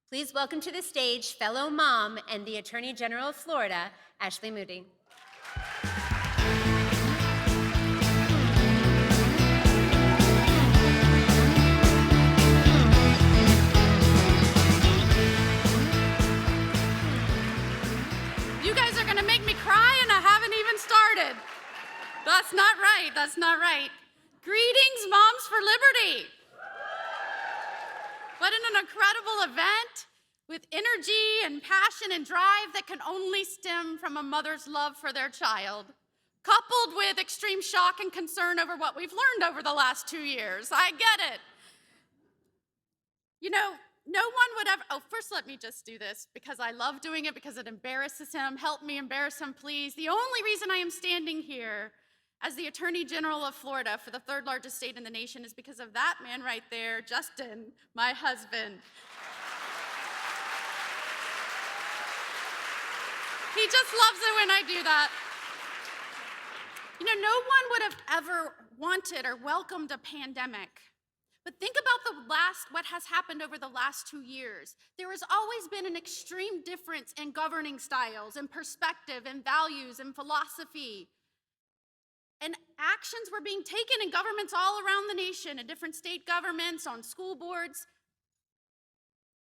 Please welcome to the stage fellow mom and the Attorney General of Florida, Ashley Moody. You guys are gonna make me cry and I haven't even started. That's not right, that's not right. Greetings, Moms for Liberty. What an incredible event with energy and passion and drive that can only stem from a mother's love for their child, coupled with extreme shock and concern over what we've learned over the last 2 years. I get it. You know, no one would ever, first let me just do this because I love doing it because it embarrasses him. Help me embarrass him, please. The only reason I am standing here as the Attorney General of Florida for the third largest state in the nation is because of that man right there, Justin, my husband. He just loves it when I do that. You know, no one would have ever wanted or welcomed a pandemic. But think about what has happened over the last 2 years. There has always been an extreme difference in governing styles and perspective and values and philosophy. And actions were being taken in governments all around the nation, in different state governments, on school boards.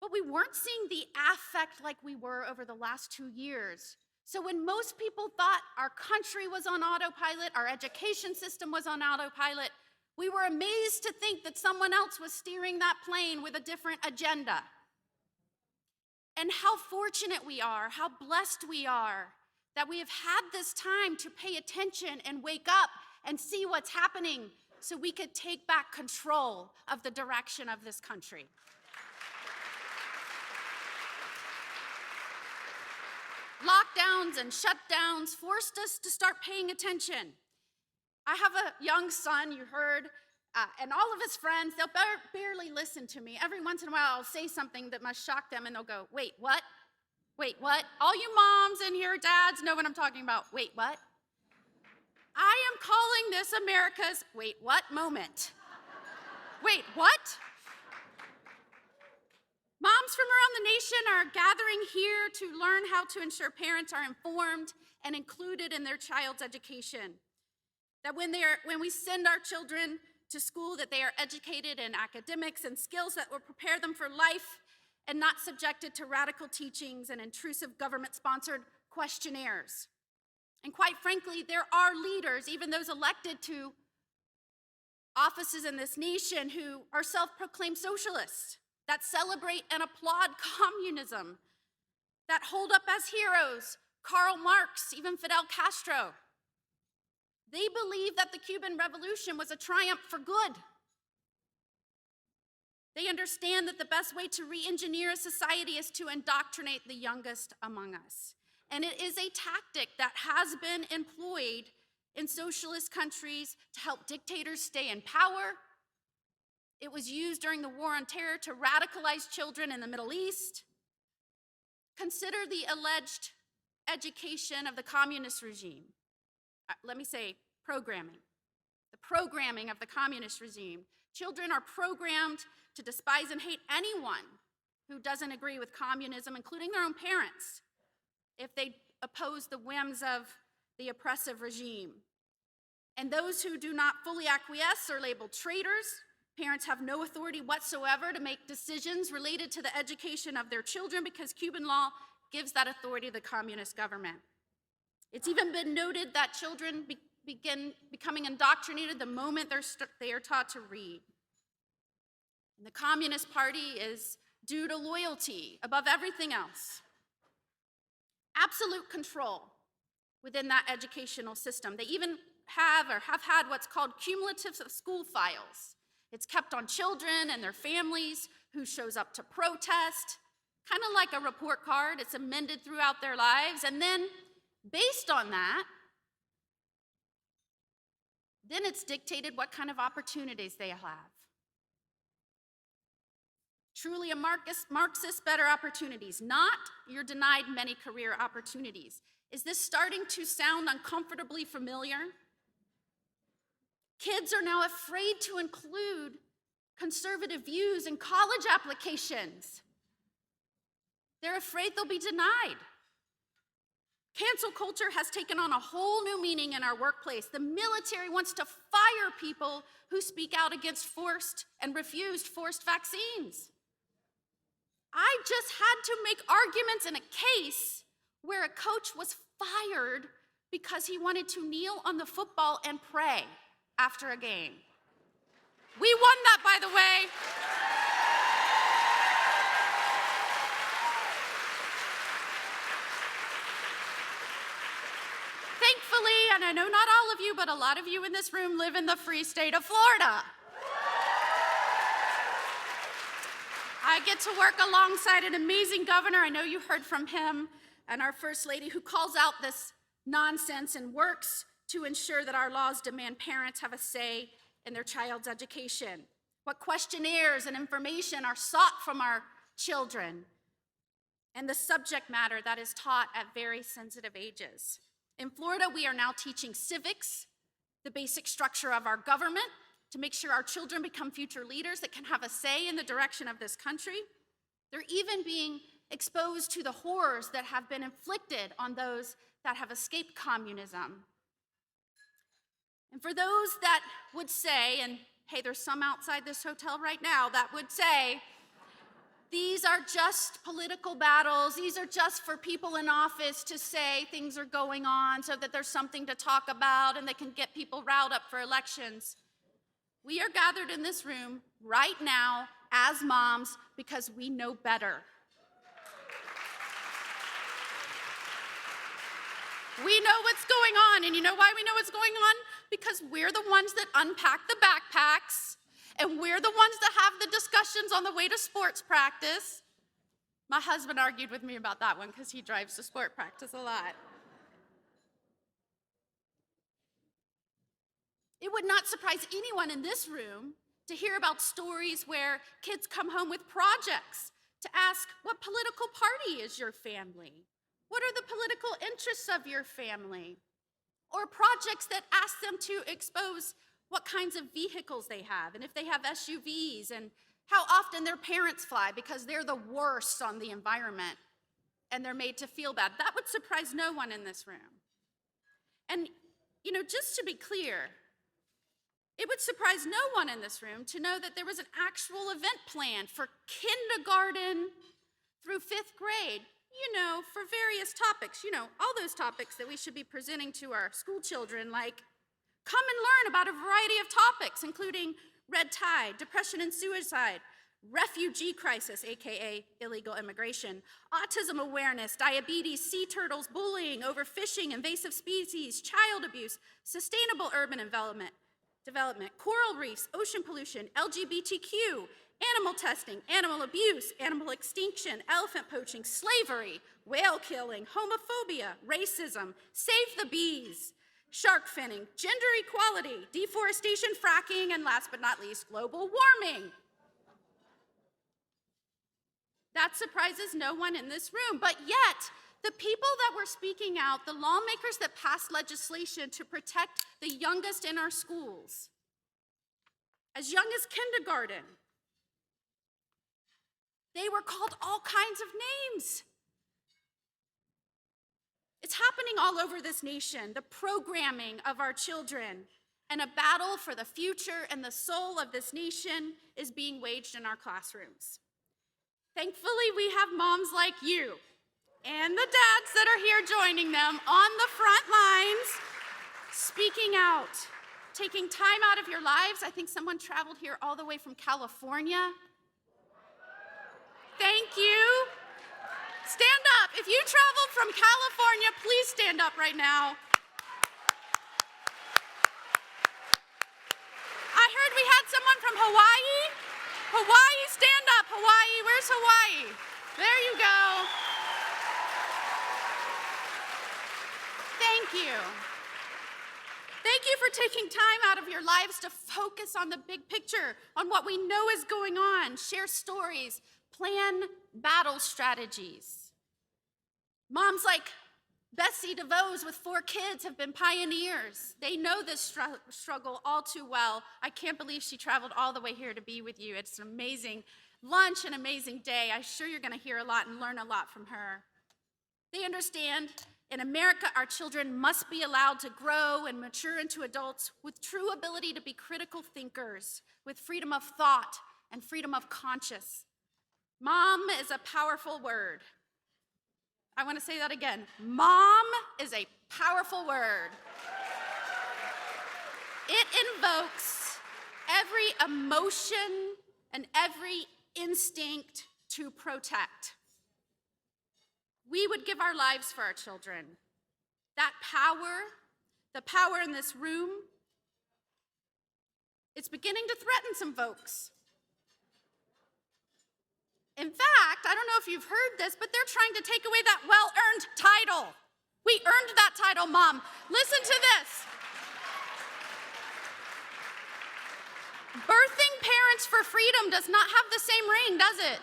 But we weren't seeing the affect like we were over the last 2 years. So when most people thought our country was on autopilot, our education system was on autopilot, we were amazed to think that someone else was steering that plane with a different agenda. And how fortunate we are, how blessed we are that we have had this time to pay attention and wake up and see what's happening so we could take back control of the direction of this country. Lockdowns and shutdowns forced us to start paying attention. I have a young son, you heard, and all of his friends, they'll barely listen to me. Every once in a while, I'll say something that must shock them, and they'll go, wait, what? Wait, what? All you moms in here, dads, know what I'm talking about. Wait, what? I am calling this America's wait, what moment. Wait, what? Moms from around the nation are gathering here to learn how to ensure parents are informed and included in their child's education. That when we send our children to school, that they are educated in academics and skills that will prepare them for life and not subjected to radical teachings and intrusive government-sponsored questionnaires. And quite frankly, there are leaders, even those elected to offices in this nation, who are self-proclaimed socialists, that celebrate and applaud communism, that hold up as heroes Karl Marx, even Fidel Castro. They believe that the Cuban Revolution was a triumph for good. They understand that the best way to re-engineer a society is to indoctrinate the youngest among us. And it is a tactic that has been employed in socialist countries to help dictators stay in power. It was used during the War on Terror to radicalize children in the Middle East. Consider the alleged education of the communist regime. Let me say programming. The programming of the communist regime. Children are programmed to despise and hate anyone who doesn't agree with communism, including their own parents, if they oppose the whims of the oppressive regime. And those who do not fully acquiesce are labeled traitors. Parents have no authority whatsoever to make decisions related to the education of their children because Cuban law gives that authority to the communist government. It's even been noted that children begin becoming indoctrinated the moment they are taught to read. And the Communist Party is due to loyalty above everything else. Absolute control within that educational system. They even have had what's called cumulative school files. It's kept on children and their families, who shows up to protest, kind of like a report card. It's amended throughout their lives. And then, based on that, then it's dictated what kind of opportunities they have. Truly a Marxist better opportunities, not you're denied many career opportunities. Is this starting to sound uncomfortably familiar? Kids are now afraid to include conservative views in college applications. They're afraid they'll be denied. Cancel culture has taken on a whole new meaning in our workplace. The military wants to fire people who speak out against forced and refused forced vaccines. I just had to make arguments in a case where a coach was fired because he wanted to kneel on the football and pray after a game. We won that, by the way. Thankfully, and I know not all of you, but a lot of you in this room live in the free state of Florida. I get to work alongside an amazing governor. I know you heard from him, and our First Lady, who calls out this nonsense and works to ensure that our laws demand parents have a say in their child's education. What questionnaires and information are sought from our children, and the subject matter that is taught at very sensitive ages. In Florida, we are now teaching civics, the basic structure of our government, to make sure our children become future leaders that can have a say in the direction of this country. They're even being exposed to the horrors that have been inflicted on those that have escaped communism. And for those that would say, and hey, there's some outside this hotel right now that would say, these are just political battles, these are just for people in office to say things are going on so that there's something to talk about and they can get people riled up for elections. We are gathered in this room right now as moms because we know better. We know what's going on, and you know why we know what's going on? Because we're the ones that unpack the backpacks, and we're the ones that have the discussions on the way to sports practice. My husband argued with me about that one because he drives to sport practice a lot. It would not surprise anyone in this room to hear about stories where kids come home with projects to ask, what political party is your family? What are the political interests of your family? Or projects that ask them to expose what kinds of vehicles they have, and if they have SUVs, and how often their parents fly because they're the worst on the environment and they're made to feel bad. That would surprise no one in this room. And, just to be clear, it would surprise no one in this room to know that there was an actual event planned for kindergarten through 5th grade, for various topics, all those topics that we should be presenting to our school children, like come and learn about a variety of topics, including red tide, depression and suicide, refugee crisis, AKA illegal immigration, autism awareness, diabetes, sea turtles, bullying, overfishing, invasive species, child abuse, sustainable urban development, coral reefs, ocean pollution, LGBTQ, animal testing, animal abuse, animal extinction, elephant poaching, slavery, whale killing, homophobia, racism, save the bees, shark finning, gender equality, deforestation, fracking, and last but not least, global warming. That surprises no one in this room, but yet, the people that were speaking out, the lawmakers that passed legislation to protect the youngest in our schools, as young as kindergarten, they were called all kinds of names. It's happening all over this nation, the programming of our children, and a battle for the future and the soul of this nation is being waged in our classrooms. Thankfully, we have moms like you and the dads that are here joining them on the front lines, speaking out, taking time out of your lives. I think someone traveled here all the way from California. Thank you. Stand up. If you traveled from California, please stand up right now. I heard we had someone from Hawaii. Hawaii, stand up. Hawaii, where's Hawaii? There you go. Thank you. Thank you for taking time out of your lives to focus on the big picture, on what we know is going on, share stories, plan battle strategies. Moms like Bessie DeVos with 4 kids have been pioneers. They know this struggle all too well. I can't believe she traveled all the way here to be with you. It's an amazing Lunch, an amazing day. I'm sure you're going to hear a lot and learn a lot from her. They understand in America, our children must be allowed to grow and mature into adults with true ability to be critical thinkers, with freedom of thought and freedom of conscience. Mom is a powerful word. I want to say that again. Mom is a powerful word. It invokes every emotion and every instinct to protect. We would give our lives for our children. That power, the power in this room, it's beginning to threaten some folks. In fact, I don't know if you've heard this, but they're trying to take away that well-earned title. We earned that title, Mom. Listen to this. Birthing parents for freedom does not have the same ring, does it?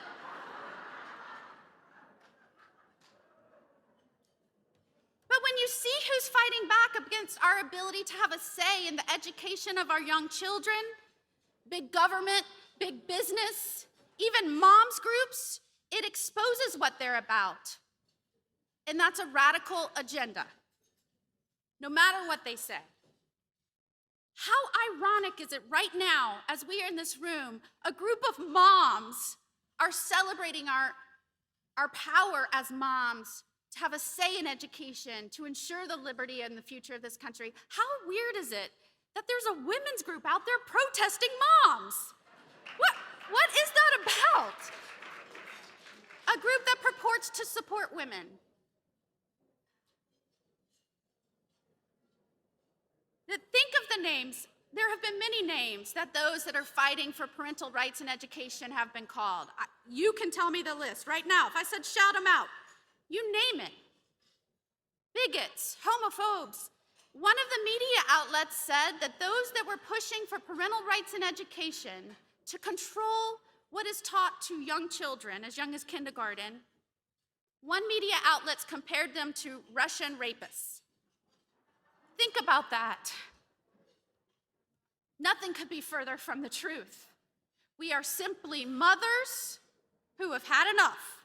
But when you see who's fighting back against our ability to have a say in the education of our young children, big government, big business, even moms groups, it exposes what they're about. And that's a radical agenda, no matter what they say. How ironic is it right now, as we are in this room, a group of moms are celebrating our power as moms to have a say in education, to ensure the liberty and the future of this country. How weird is it that there's a women's group out there protesting moms? What is that about? A group that purports to support women. Think of the names. There have been many names that those that are fighting for parental rights in education have been called. You can tell me the list right now. If I said shout them out, you name it. Bigots, homophobes. One of the media outlets said that those that were pushing for parental rights in education to control what is taught to young children as young as kindergarten, one media outlet compared them to Russian rapists. Think about that. Nothing could be further from the truth. We are simply mothers who have had enough.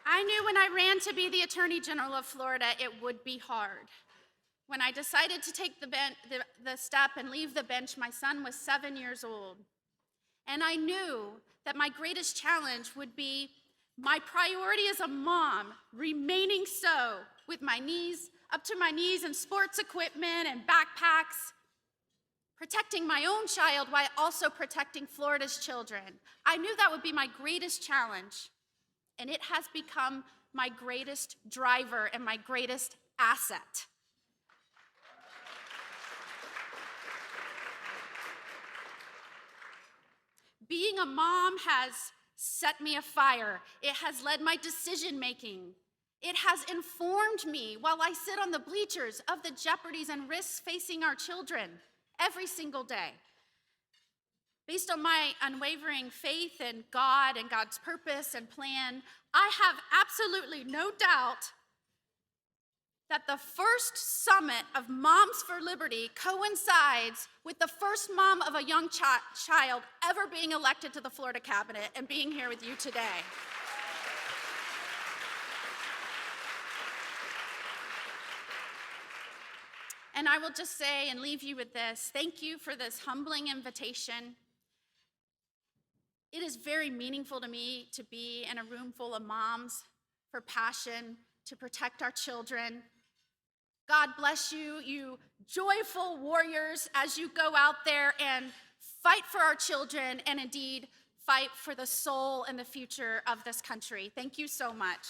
I knew when I ran to be the Attorney General of Florida, it would be hard. When I decided to take the step and leave the bench, my son was 7 years old. And I knew that my greatest challenge would be my priority as a mom, remaining so with my knees up to my knees in sports equipment and backpacks, protecting my own child while also protecting Florida's children. I knew that would be my greatest challenge, and it has become my greatest driver and my greatest asset. Being a mom has set me afire. It has led my decision making. It has informed me while I sit on the bleachers of the jeopardies and risks facing our children every single day. Based on my unwavering faith in God and God's purpose and plan, I have absolutely no doubt that the first summit of Moms for Liberty coincides with the first mom of a young child ever being elected to the Florida cabinet and being here with you today. And I will just say and leave you with this: thank you for this humbling invitation. It is very meaningful to me to be in a room full of moms for passion to protect our children. God bless you, you joyful warriors, as you go out there and fight for our children and indeed fight for the soul and the future of this country. Thank you so much.